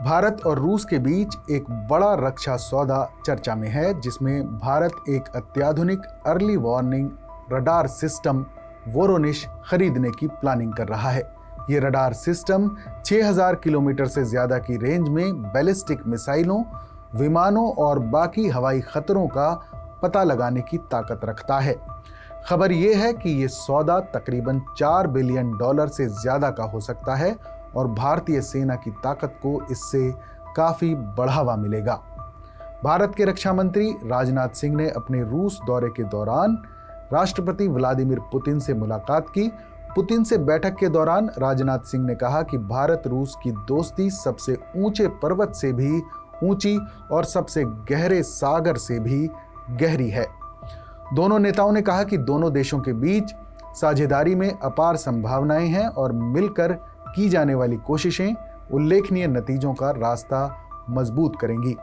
भारत और रूस के बीच एक बड़ा रक्षा सौदा चर्चा में है, जिसमें भारत एक अत्याधुनिक early warning radar system Voronezh खरीदने की प्लानिंग कर रहा है। ये रडार सिस्टम 6000 किलोमीटर से ज्यादा की रेंज में बैलिस्टिक मिसाइलों, विमानों और बाकी हवाई खतरों का पता लगाने की ताकत रखता है। खबर यह है कि ये सौदा तकरीबन $4 बिलियन से ज्यादा का हो सकता है और भारतीय सेना की ताकत को इससे काफी बढ़ावा मिलेगा। भारत के रक्षा मंत्री राजनाथ सिंह ने अपने रूस दौरे के दौरान राष्ट्रपति व्लादिमीर पुतिन से मुलाकात की। पुतिन से बैठक के दौरान राजनाथ सिंह ने कहा कि भारत रूस की दोस्ती सबसे ऊंचे पर्वत से भी ऊंची और सबसे गहरे सागर से भी गहरी है। दोनों नेताओं ने कहा कि दोनों देशों के बीच साझेदारी में अपार संभावनाएं हैं और मिलकर की जाने वाली कोशिशें उल्लेखनीय नतीजों का रास्ता मजबूत करेंगी।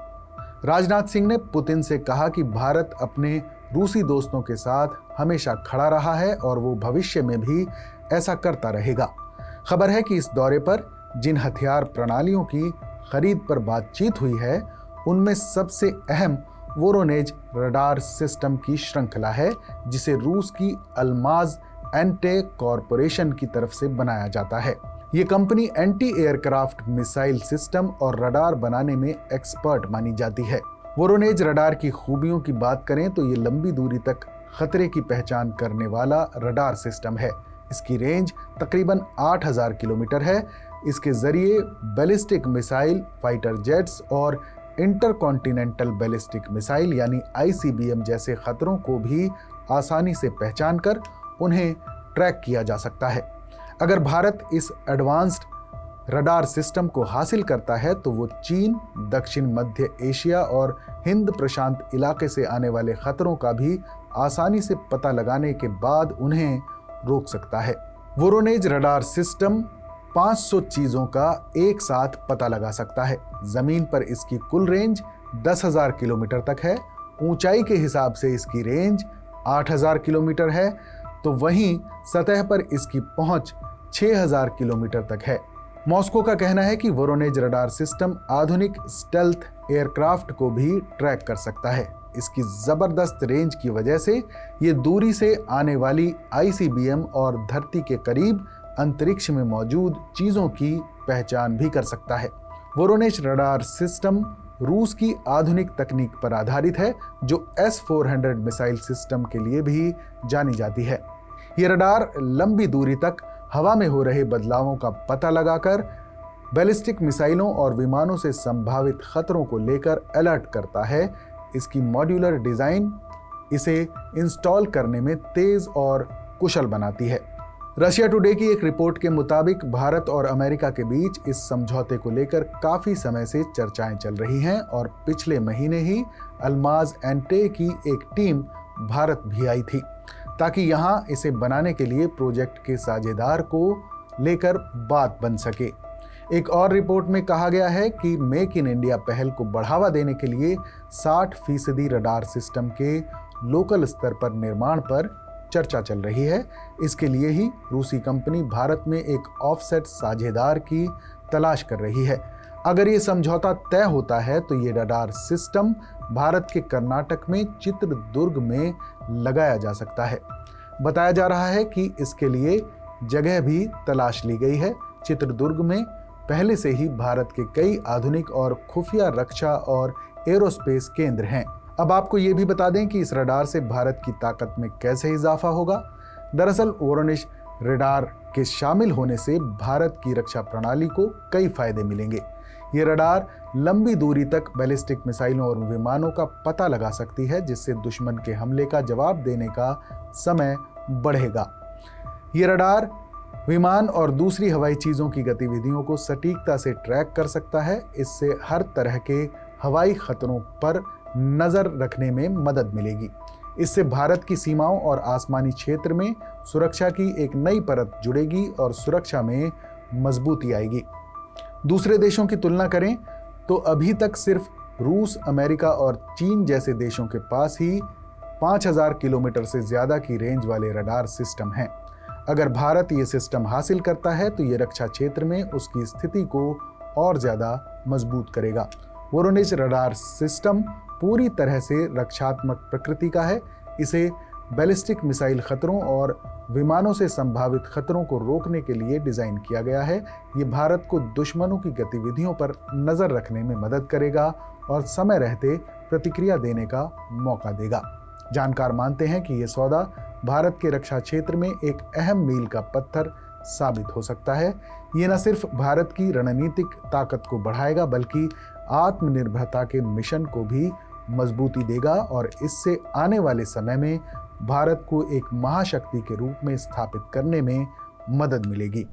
राजनाथ सिंह ने पुतिन से कहा कि भारत अपने रूसी दोस्तों के साथ हमेशा खड़ा रहा है और वो भविष्य में भी ऐसा करता रहेगा। खबर है कि इस दौरे पर जिन हथियार प्रणालियों की खरीद पर बातचीत हुई है, उनमें सबसे अहम वोरोनेज रडार सिस्टम की श्रृंखला है, जिसे रूस की अल्माज एंटे कॉरपोरेशन की तरफ से बनाया जाता है। ये company anti aircraft missile system और रडार बनाने में एक्सपर्ट मानी जाती है। वोरोनेज रडार की खूबियों की बात करें तो ये लंबी दूरी तक खतरे की पहचान करने वाला रडार सिस्टम है। इसकी रेंज तकरीबन 8000 किलोमीटर है। इसके जरिए बैलिस्टिक मिसाइल, फाइटर जेट्स और इंटरकॉन्टिनेंटल बैलिस्टिक मिसाइल यानी ICBM जैसे खतरों को भी आसानी से पहचान कर उन्हें ट्रैक किया जा सकता है। अगर भारत इस एडवांस्ड रडार सिस्टम को हासिल करता है तो वो चीन, दक्षिण मध्य एशिया और हिंद प्रशांत इलाके से आने वाले खतरों का भी आसानी से पता लगाने के बाद उन्हें रोक सकता है। वोरोनेज रडार सिस्टम 500 चीजों का एक साथ पता लगा सकता है। जमीन पर इसकी कुल रेंज 10,000 किलोमीटर तक है। ऊंचाई के हिसाब से इसकी रेंज 8,000 किलोमीटर है, तो वहीं सतह पर इसकी पहुंच 6,000 किलोमीटर तक है। मॉस्को का कहना है कि वोरोनेज रडार सिस्टम आधुनिक स्टेल्थ एयरक्राफ्ट को भी ट्रैक कर सकता है। इसकी जबरदस्त रेंज की वजह से ये दूरी से आने वाली ICBM और धरती के करीब अंतरिक्ष में मौजूद चीजों की पहचान भी कर सकता है। वोरोनेज रडार सिस्टम रूस की आधुनिक तकनीक पर आधारित है, जो S-400 मिसाइल सिस्टम के लिए भी जानी जाती है। ये रडार लंबी दूरी तक हवा में हो रहे बदलावों का पता लगाकर बैलिस्टिक मिसाइलों और विमानों से संभावित खतरों को लेकर अलर्ट करता है। इसकी मॉड्यूलर डिजाइन इसे इंस्टॉल करने में तेज और कुशल बनाती है। रशिया टुडे की एक रिपोर्ट के मुताबिक भारत और अमेरिका के बीच इस समझौते को लेकर काफी समय से चर्चाएं चल रही हैं और पिछले महीने ही अल्माज एंटे की एक टीम भारत भी आई थी, ताकि यहां इसे बनाने के लिए प्रोजेक्ट के साझेदार को लेकर बात बन सके। एक और रिपोर्ट में कहा गया है कि मेक इन इंडिया पहल को बढ़ावा देने के लिए 60% रडार सिस्टम के लोकल स्तर पर निर्माण पर चर्चा चल रही है। इसके लिए ही रूसी कंपनी भारत में एक ऑफसेट साझेदार की तलाश कर रही है। अगर ये समझौता तय होता है तो ये रडार सिस्टम भारत के कर्नाटक में चित्रदुर्ग में लगाया जा सकता है। बताया जा रहा है कि इसके लिए जगह भी तलाश ली गई है। चित्रदुर्ग में पहले से ही भारत के कई आधुनिक और खुफिया रक्षा और एरोस्पेस केंद्र हैं। अब आपको ये भी बता दें कि इस रडार से भारत की ताकत में कैसे इजाफा होगा। दरअसल वोरोनिश रडार के शामिल होने से भारत की रक्षा प्रणाली को कई फायदे मिलेंगे। ये रडार लंबी दूरी तक बैलिस्टिक मिसाइलों और विमानों का पता लगा सकती है, जिससे दुश्मन के हमले का जवाब देने का समय बढ़ेगा। ये रडार विमान और दूसरी हवाई चीज़ों की गतिविधियों को सटीकता से ट्रैक कर सकता है। इससे हर तरह के हवाई खतरों पर नज़र रखने में मदद मिलेगी। इससे भारत की सीमाओं और आसमानी क्षेत्र में सुरक्षा की एक नई परत जुड़ेगी और सुरक्षा में मजबूती आएगी। दूसरे देशों की तुलना करें तो अभी तक सिर्फ रूस, अमेरिका और चीन जैसे देशों के पास ही 5000 किलोमीटर से ज़्यादा की रेंज वाले रडार सिस्टम हैं। अगर भारत ये सिस्टम हासिल करता है तो ये रक्षा क्षेत्र में उसकी स्थिति को और ज़्यादा मजबूत करेगा। वोरोनिश रडार सिस्टम पूरी तरह से रक्षात्मक प्रकृति का है। इसे बैलिस्टिक मिसाइल खतरों और विमानों से संभावित खतरों को रोकने के लिए डिज़ाइन किया गया है। ये भारत को दुश्मनों की गतिविधियों पर नज़र रखने में मदद करेगा और समय रहते प्रतिक्रिया देने का मौका देगा। जानकार मानते हैं कि ये सौदा भारत के रक्षा क्षेत्र में एक अहम मील का पत्थर साबित हो सकता है। ये न सिर्फ भारत की रणनीतिक ताकत को बढ़ाएगा बल्कि आत्मनिर्भरता के मिशन को भी मजबूती देगा और इससे आने वाले समय में भारत को एक महाशक्ति के रूप में स्थापित करने में मदद मिलेगी।